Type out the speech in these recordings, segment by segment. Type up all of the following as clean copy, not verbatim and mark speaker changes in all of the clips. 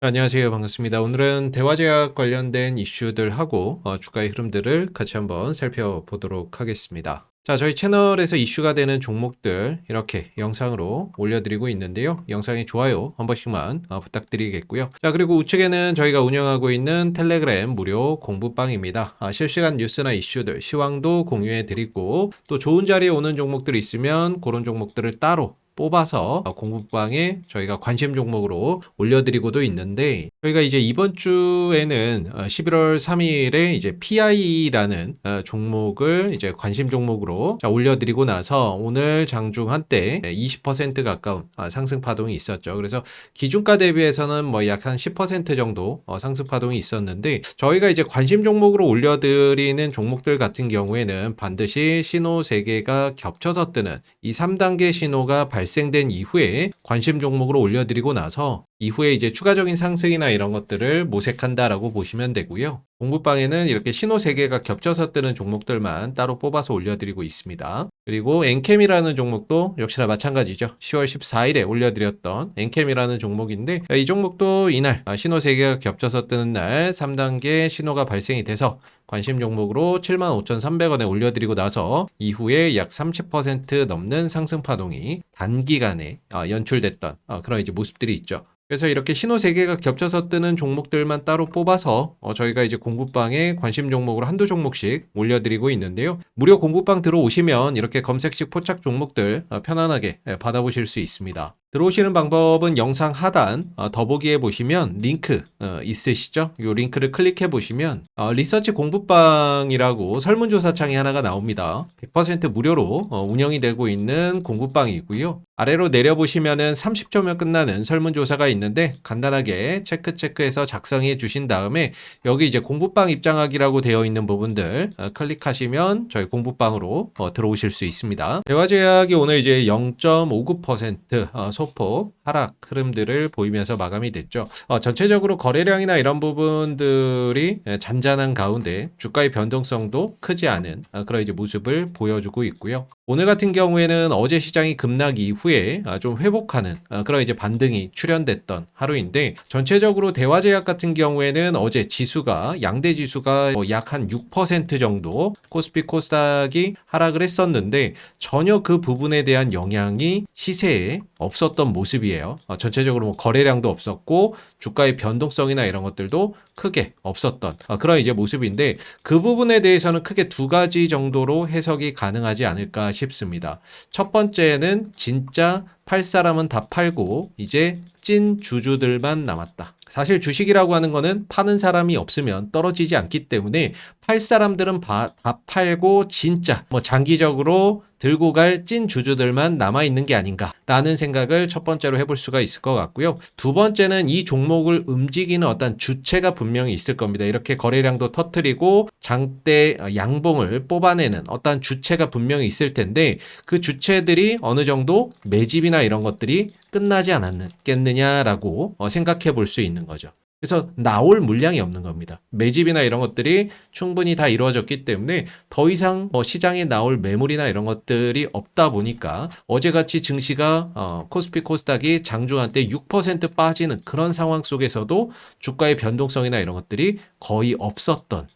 Speaker 1: 안녕하세요. 반갑습니다. 오늘은 대화제약 관련된 이슈들하고 주가의 흐름들을 같이 한번 살펴보도록 하겠습니다. 자, 저희 채널에서 이슈가 되는 종목들 이렇게 영상으로 올려드리고 있는데요. 영상에 좋아요 한 번씩만 부탁드리겠고요. 자, 그리고 우측에는 저희가 운영하고 있는 텔레그램 무료 공부방입니다. 실시간 뉴스나 이슈들 시황도 공유해드리고 또 좋은 자리에 오는 종목들이 있으면 그런 종목들을 따로 뽑아서 공부방에 저희가 관심 종목으로 올려드리고도 있는데, 저희가 이제 이번 주에는 11월 3일에 이제 PI라는 종목을 이제 관심 종목으로 올려드리고 나서 오늘 장중 한때 20% 가까운 상승 파동이 있었죠. 그래서 기준가 대비해서는 뭐 약 한 10% 정도 상승 파동이 있었는데, 저희가 이제 관심 종목으로 올려드리는 종목들 같은 경우에는 반드시 신호 3개가 겹쳐서 뜨는 이 3단계 신호가 발생된 이후에 관심 종목으로 올려드리고 나서 이후에 이제 추가적인 상승이나 이런 것들을 모색한다라고 보시면 되고요. 공부방에는 이렇게 신호 3개가 겹쳐서 뜨는 종목들만 따로 뽑아서 올려드리고 있습니다. 그리고 엔캠이라는 종목도 역시나 마찬가지죠. 10월 14일에 올려드렸던 엔캠이라는 종목인데, 이 종목도 이날 신호 3개가 겹쳐서 뜨는 날 3단계 신호가 발생이 돼서 관심 종목으로 75,300원에 올려드리고 나서 이후에 약 30% 넘는 상승 파동이 단기간에 연출됐던 그런 이제 모습들이 있죠. 그래서 이렇게 신호 3개가 겹쳐서 뜨는 종목들만 따로 뽑아서 저희가 이제 공부방에 관심 종목으로 한두 종목씩 올려드리고 있는데요. 무료 공부방 들어오시면 이렇게 검색식 포착 종목들 편안하게 받아보실 수 있습니다. 들어오시는 방법은 영상 하단 더보기에 보시면 링크 있으시죠? 이 링크를 클릭해 보시면 리서치 공부방이라고 설문조사 창이 하나가 나옵니다. 100% 무료로 운영이 되고 있는 공부방이고요. 아래로 내려보시면은 30초면 끝나는 설문조사가 있는데 간단하게 체크해서 작성해 주신 다음에 여기 이제 공부방 입장하기라고 되어 있는 부분들 클릭하시면 저희 공부방으로 들어오실 수 있습니다. 대화제약이 오늘 이제 0.59% 소폭 하락 흐름들을 보이면서 마감이 됐죠. 전체적으로 거래량이나 이런 부분들이 잔잔한 가운데 주가의 변동성도 크지 않은 그런 이제 모습을 보여주고 있고요. 오늘 같은 경우에는 어제 시장이 급락 이후에 좀 회복하는 그런 이제 반등이 출현됐던 하루인데, 전체적으로 대화제약 같은 경우에는 어제 지수가 양대 지수가 약 한 6% 정도 코스피 코스닥이 하락을 했었는데 전혀 그 부분에 대한 영향이 시세에 없었던 모습이에요. 전체적으로 뭐 거래량도 없었고 주가의 변동성이나 이런 것들도 크게 없었던 그런 이제 모습인데, 그 부분에 대해서는 크게 두 가지 정도로 해석이 가능하지 않을까 싶습니다. 첫 번째는 진짜 팔 사람은 다 팔고 이제 찐 주주들만 남았다. 사실 주식이라고 하는 거는 파는 사람이 없으면 떨어지지 않기 때문에 팔 사람들은 다 팔고 진짜 뭐 장기적으로 들고 갈 찐 주주들만 남아있는 게 아닌가라는 생각을 첫 번째로 해볼 수가 있을 것 같고요. 두 번째는 이 종목을 움직이는 어떤 주체가 분명히 있을 겁니다. 이렇게 거래량도 터뜨리고 장대 양봉을 뽑아내는 어떤 주체가 분명히 있을 텐데, 그 주체들이 어느 정도 매집이나 이런 것들이 끝나지 않았겠느냐라고 생각해 볼 수 있는 거죠. 그래서 나올 물량이 없는 겁니다. 매집이나 이런 것들이 충분히 다 이루어졌기 때문에 더 이상 시장에 나올 매물이나 이런 것들이 없다 보니까 어제같이 증시가 코스피 코스닥이 장중한 때 6% 빠지는 그런 상황 속에서도 주가의 변동성이나 이런 것들이 거의 없었던,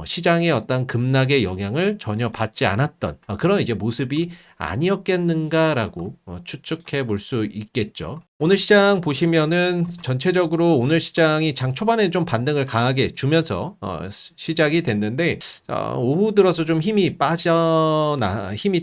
Speaker 1: 시장의 어떤 급락의 영향을 전혀 받지 않았던 그런 이제 모습이 아니었겠는가라고 추측해 볼 수 있겠죠. 오늘 시장 보시면은 전체적으로 오늘 시장이 장 초반에 좀 반등을 강하게 주면서 시작이 됐는데, 오후 들어서 좀 힘이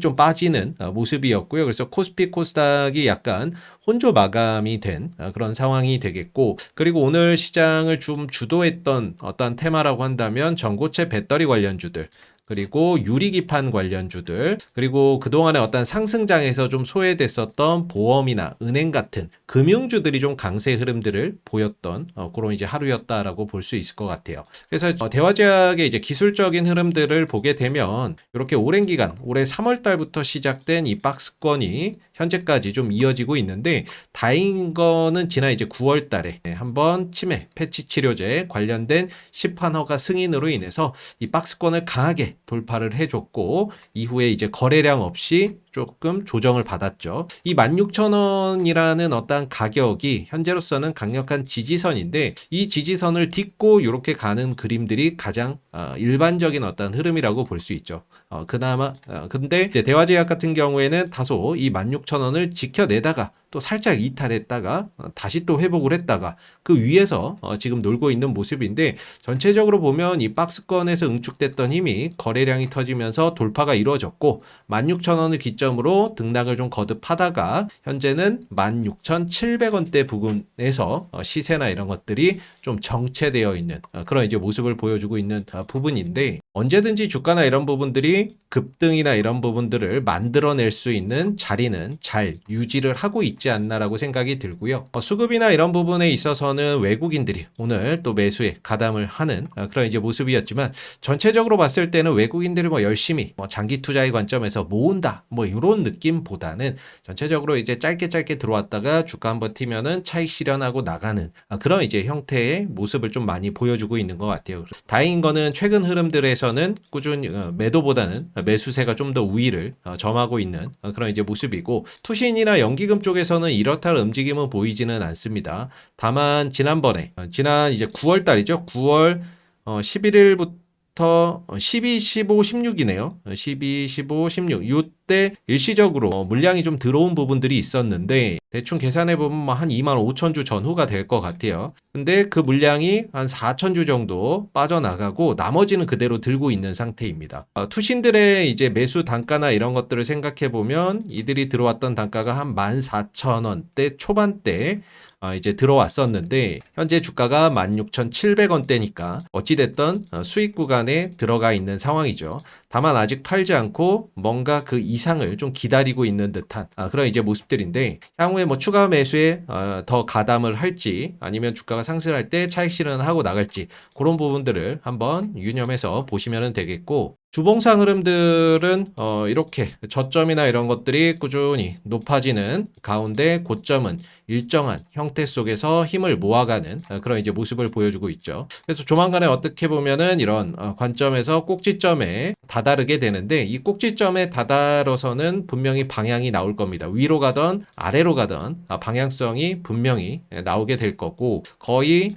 Speaker 1: 좀 빠지는 모습이었고요. 그래서 코스피 코스닥이 약간 혼조 마감이 된 그런 상황이 되겠고, 그리고 오늘 시장을 좀 주도했던 어떤 테마라고 한다면 전고체 배터리 관련주들, 그리고 유리기판 관련주들, 그리고 그동안에 어떤 상승장에서 좀 소외됐었던 보험이나 은행 같은 금융주들이 좀 강세 흐름들을 보였던 그런 이제 하루였다라고 볼 수 있을 것 같아요. 그래서 대화제약의 이제 기술적인 흐름들을 보게 되면 이렇게 오랜 기간, 올해 3월 달부터 시작된 이 박스권이 현재까지 좀 이어지고 있는데, 다행인 거는 지난 이제 9월 달에 한번 치매 패치 치료제 관련된 시판 허가 승인으로 인해서 이 박스권을 강하게 돌파를 해줬고, 이후에 이제 거래량 없이 조금 조정을 받았죠. 이 16,000원이라는 어떤 가격이 현재로서는 강력한 지지선인데 이 지지선을 딛고 이렇게 가는 그림들이 가장 일반적인 어떤 흐름이라고 볼 수 있죠. 그나마 근데 이제 대화제약 같은 경우에는 다소 이 16,000원을 지켜내다가 또 살짝 이탈했다가 다시 또 회복을 했다가 그 위에서 지금 놀고 있는 모습인데 전체적으로 보면 이 박스권에서 응축됐던 힘이 거래량이 터지면서 돌파가 이루어졌고 16,000원을 기점으로 등락을 좀 거듭하다가 현재는 16,700원대 부근에서 시세나 이런 것들이 좀 정체되어 있는 그런 이제 모습을 보여주고 있는 부분인데 언제든지 주가나 이런 부분들이 급등이나 이런 부분들을 만들어낼 수 있는 자리는 잘 유지를 하고 있지 않나라고 생각이 들고요. 수급이나 이런 부분에 있어서는 외국인들이 오늘 또 매수에 가담을 하는 그런 이제 모습이었지만 전체적으로 봤을 때는 외국인들이 뭐 열심히 장기 투자의 관점에서 모은다 뭐 이런 느낌보다는 전체적으로 이제 짧게 들어왔다가 주가 한번 튀면은 차익 실현하고 나가는 그런 이제 형태의 모습을 좀 많이 보여주고 있는 것 같아요. 다행인 거는 최근 흐름들에서는 꾸준히 매도보다는 매수세가 좀 더 우위를 점하고 있는 그런 이제 모습이고 투신이나 연기금 쪽에서는 이렇다 할 움직임은 보이지는 않습니다. 다만 지난번에 지난 이제 9월 달이죠. 9월 11일부터 12, 15, 16이네요. 12, 15, 16 이때 일시적으로 물량이 좀 들어온 부분들이 있었는데 대충 계산해보면 한 25,000주 전후가 될 것 같아요. 근데 그 물량이 한 4,000주 정도 빠져나가고 나머지는 그대로 들고 있는 상태입니다. 투신들의 이제 매수 단가나 이런 것들을 생각해보면 이들이 들어왔던 단가가 한 14,000원대 초반대 이제 들어왔었는데 현재 주가가 16,700원대니까 어찌됐던 수익 구간에 들어가 있는 상황이죠. 다만 아직 팔지 않고 뭔가 그 이상을 좀 기다리고 있는 듯한 그런 이제 모습들인데 향후에 뭐 추가 매수에 더 가담을 할지 아니면 주가가 상승할 때 차익 실현하고 나갈지 그런 부분들을 한번 유념해서 보시면 되겠고 주봉상 흐름들은 이렇게 저점이나 이런 것들이 꾸준히 높아지는 가운데 고점은 일정한 형태 속에서 힘을 모아가는 그런 이제 모습을 보여주고 있죠. 그래서 조만간에 어떻게 보면은 이런 관점에서 꼭지점에 다다르게 되는데 이 꼭지점에 다다라서는 분명히 방향이 나올 겁니다. 위로 가던 아래로 가던 방향성이 분명히 나오게 될 거고 거의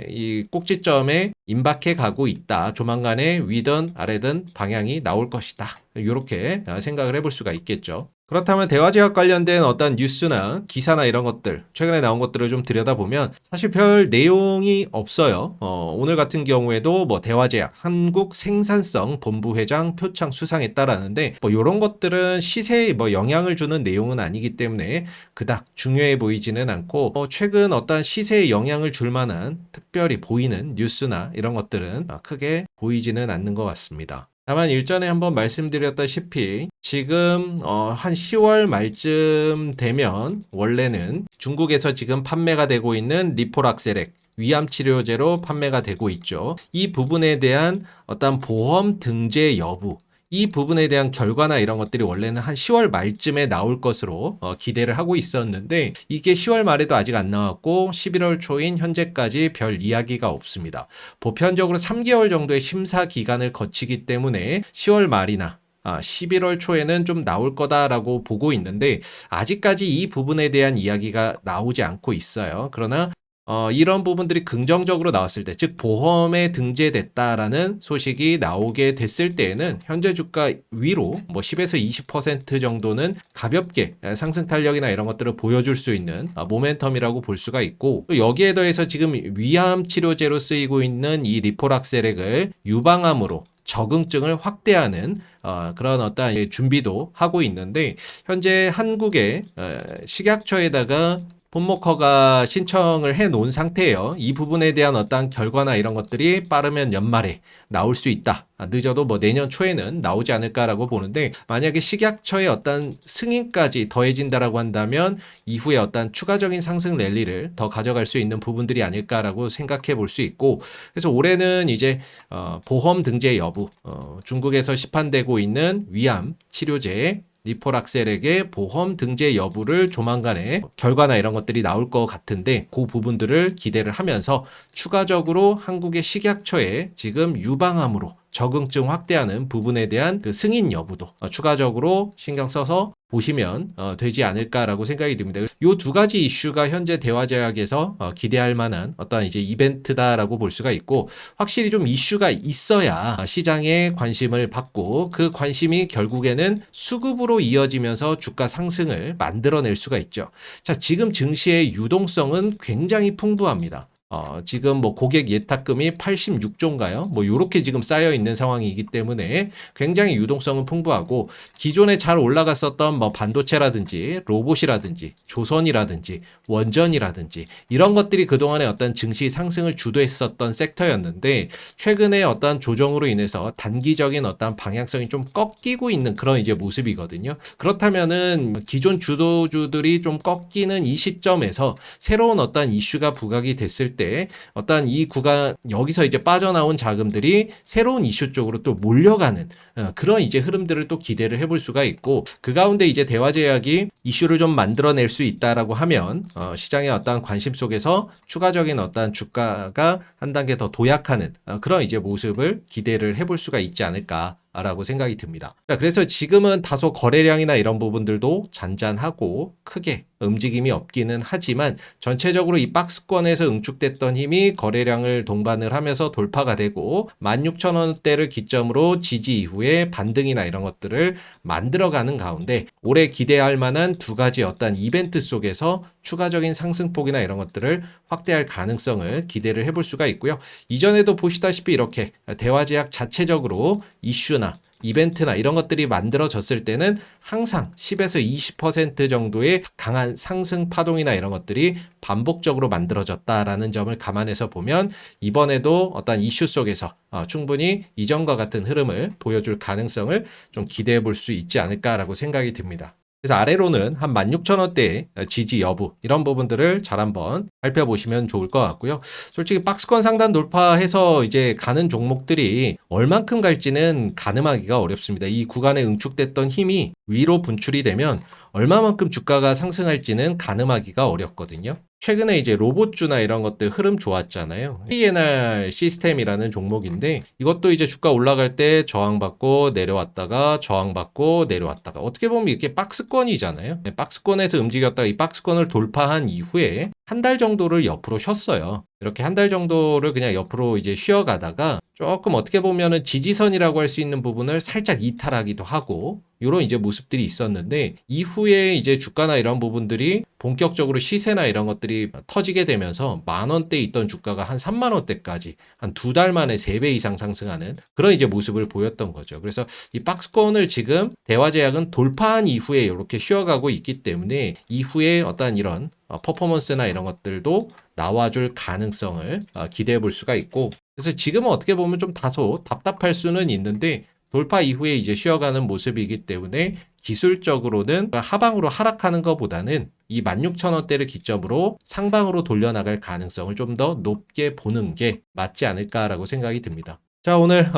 Speaker 1: 이 꼭지점에 임박해 가고 있다. 조만간에 위든 아래든 방향이 나올 것이다. 이렇게 생각을 해볼 수가 있겠죠. 그렇다면 대화제약 관련된 어떤 뉴스나 기사나 이런 것들 최근에 나온 것들을 좀 들여다보면 사실 별 내용이 없어요. 오늘 같은 경우에도 뭐 대화제약 한국 생산성 본부회장 표창 수상했다라는데 뭐 이런 것들은 시세에 뭐 영향을 주는 내용은 아니기 때문에 그닥 중요해 보이지는 않고 최근 어떤 시세에 영향을 줄 만한 특별히 보이는 뉴스나 이런 것들은 크게 보이지는 않는 것 같습니다. 다만 일전에 한번 말씀드렸다시피 지금 한 10월 말쯤 되면 원래는 중국에서 지금 판매가 되고 있는 리포락셀렉 위암 치료제로 판매가 되고 있죠. 이 부분에 대한 어떤 보험 등재 여부 이 부분에 대한 결과나 이런 것들이 원래는 한 10월 말쯤에 나올 것으로 기대를 하고 있었는데 이게 10월 말에도 아직 안 나왔고 11월 초인 현재까지 별 이야기가 없습니다. 보편적으로 3개월 정도의 심사 기간을 거치기 때문에 10월 말이나 11월 초에는 좀 나올 거다라고 보고 있는데 아직까지 이 부분에 대한 이야기가 나오지 않고 있어요. 그러나 이런 부분들이 긍정적으로 나왔을 때, 즉 보험에 등재됐다라는 소식이 나오게 됐을 때에는 현재 주가 위로 뭐 10에서 20% 정도는 가볍게 상승 탄력이나 이런 것들을 보여줄 수 있는 모멘텀이라고 볼 수가 있고 또 여기에 더해서 지금 위암 치료제로 쓰이고 있는 이 리포락셀렉을 유방암으로 적응증을 확대하는 그런 어떤 준비도 하고 있는데 현재 한국의 식약처에다가 폰모커가 신청을 해 놓은 상태예요. 이 부분에 대한 어떤 결과나 이런 것들이 빠르면 연말에 나올 수 있다. 늦어도 뭐 내년 초에는 나오지 않을까라고 보는데 만약에 식약처의 어떤 승인까지 더해진다라고 한다면 이후에 어떤 추가적인 상승 랠리를 더 가져갈 수 있는 부분들이 아닐까라고 생각해 볼 수 있고 그래서 올해는 이제 보험 등재 여부 중국에서 시판되고 있는 위암 치료제 리포락셀에게 보험 등재 여부를 조만간에 결과나 이런 것들이 나올 것 같은데 그 부분들을 기대를 하면서 추가적으로 한국의 식약처에 지금 유방암으로 적응증 확대하는 부분에 대한 그 승인 여부도 추가적으로 신경 써서 보시면 되지 않을까라고 생각이 듭니다. 이 두 가지 이슈가 현재 대화제약에서 기대할 만한 어떤 이제 이벤트다라고 볼 수가 있고, 확실히 좀 이슈가 있어야 시장에 관심을 받고 그 관심이 결국에는 수급으로 이어지면서 주가 상승을 만들어낼 수가 있죠. 자, 지금 증시의 유동성은 굉장히 풍부합니다. 지금 뭐 고객 예탁금이 86조인가요? 뭐 요렇게 지금 쌓여 있는 상황이기 때문에 굉장히 유동성은 풍부하고, 기존에 잘 올라갔었던 뭐 반도체라든지 로봇이라든지 조선이라든지 원전이라든지 이런 것들이 그동안에 어떤 증시 상승을 주도했었던 섹터였는데, 최근에 어떤 조정으로 인해서 단기적인 어떤 방향성이 좀 꺾이고 있는 그런 이제 모습이거든요. 그렇다면은 기존 주도주들이 좀 꺾이는 이 시점에서 새로운 어떤 이슈가 부각이 됐을 때 어떤 이 구간, 여기서 이제 빠져나온 자금들이 새로운 이슈 쪽으로 또 몰려가는 그런 이제 흐름들을 또 기대를 해볼 수가 있고, 그 가운데 이제 대화제약이 이슈를 좀 만들어낼 수 있다라고 하면 시장의 어떤 관심 속에서 추가적인 어떤 주가가 한 단계 더 도약하는 그런 이제 모습을 기대를 해볼 수가 있지 않을까 라고 생각이 듭니다. 그래서 지금은 다소 거래량이나 이런 부분들도 잔잔하고 크게 움직임이 없기는 하지만, 전체적으로 이 박스권에서 응축됐던 힘이 거래량을 동반을 하면서 돌파가 되고 16,000원대를 기점으로 지지 이후에 반등이나 이런 것들을 만들어가는 가운데, 올해 기대할 만한 두 가지 어떤 이벤트 속에서 추가적인 상승폭이나 이런 것들을 확대할 가능성을 기대를 해볼 수가 있고요. 이전에도 보시다시피 이렇게 대화제약 자체적으로 이슈나 이벤트나 이런 것들이 만들어졌을 때는 항상 10에서 20% 정도의 강한 상승 파동이나 이런 것들이 반복적으로 만들어졌다라는 점을 감안해서 보면, 이번에도 어떤 이슈 속에서 충분히 이전과 같은 흐름을 보여줄 가능성을 좀 기대해 볼 수 있지 않을까라고 생각이 듭니다. 그래서 아래로는 한 16,000원대의 지지 여부, 이런 부분들을 잘 한번 살펴보시면 좋을 것 같고요. 솔직히 박스권 상단 돌파해서 이제 가는 종목들이 얼만큼 갈지는 가늠하기가 어렵습니다. 이 구간에 응축됐던 힘이 위로 분출이 되면 얼마만큼 주가가 상승할지는 가늠하기가 어렵거든요. 최근에 이제 로봇주나 이런 것들 흐름 좋았잖아요. PNR 시스템이라는 종목인데, 이것도 이제 주가 올라갈 때 저항받고 내려왔다가 저항받고 내려왔다가, 어떻게 보면 이렇게 박스권이잖아요. 박스권에서 움직였다가 이 박스권을 돌파한 이후에 한 달 정도를 옆으로 쉬었어요. 이렇게 한 달 정도를 그냥 옆으로 이제 쉬어가다가 조금 어떻게 보면은 지지선이라고 할 수 있는 부분을 살짝 이탈하기도 하고, 이런 이제 모습들이 있었는데, 이후에 이제 주가나 이런 부분들이 본격적으로 시세나 이런 것들이 터지게 되면서 10,000원대 있던 주가가 한 30,000원대까지 한 두 달 만에 3배 이상 상승하는 그런 이제 모습을 보였던 거죠. 그래서 이 박스권을 지금 대화제약은 돌파한 이후에 이렇게 쉬어가고 있기 때문에, 이후에 어떤 이런 퍼포먼스나 이런 것들도 나와줄 가능성을 기대해 볼 수가 있고, 그래서 지금은 어떻게 보면 좀 다소 답답할 수는 있는데, 돌파 이후에 이제 쉬어가는 모습이기 때문에 기술적으로는 하방으로 하락하는 것보다는 이 16,000원대를 기점으로 상방으로 돌려나갈 가능성을 좀 더 높게 보는 게 맞지 않을까라고 생각이 듭니다. 자, 오늘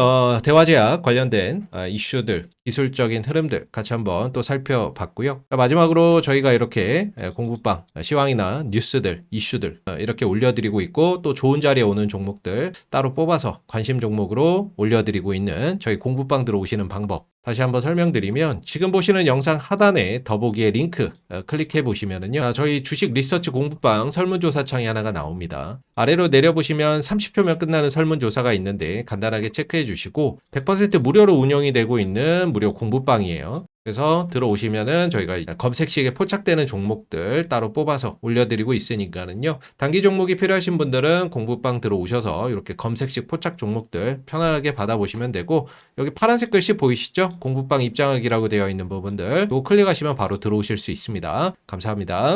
Speaker 1: 대화제약 관련된 이슈들, 기술적인 흐름들 같이 한번 또 살펴봤고요. 마지막으로 저희가 이렇게 공부방, 시황이나 뉴스들, 이슈들 이렇게 올려드리고 있고, 또 좋은 자리에 오는 종목들 따로 뽑아서 관심 종목으로 올려드리고 있는 저희 공부방 들어오시는 방법 다시 한번 설명드리면, 지금 보시는 영상 하단에 더보기에 링크 클릭해 보시면은요, 저희 주식 리서치 공부방 설문조사 창이 하나가 나옵니다. 아래로 내려보시면 30초면 끝나는 설문조사가 있는데 간단하게 체크해 주시고, 100% 무료로 운영이 되고 있는 무료 공부방이에요. 그래서 들어오시면은 저희가 검색식에 포착되는 종목들 따로 뽑아서 올려드리고 있으니까는요, 단기 종목이 필요하신 분들은 공부방 들어오셔서 이렇게 검색식 포착 종목들 편안하게 받아보시면 되고, 여기 파란색 글씨 보이시죠? 공부방 입장하기라고 되어 있는 부분들 또 클릭하시면 바로 들어오실 수 있습니다. 감사합니다.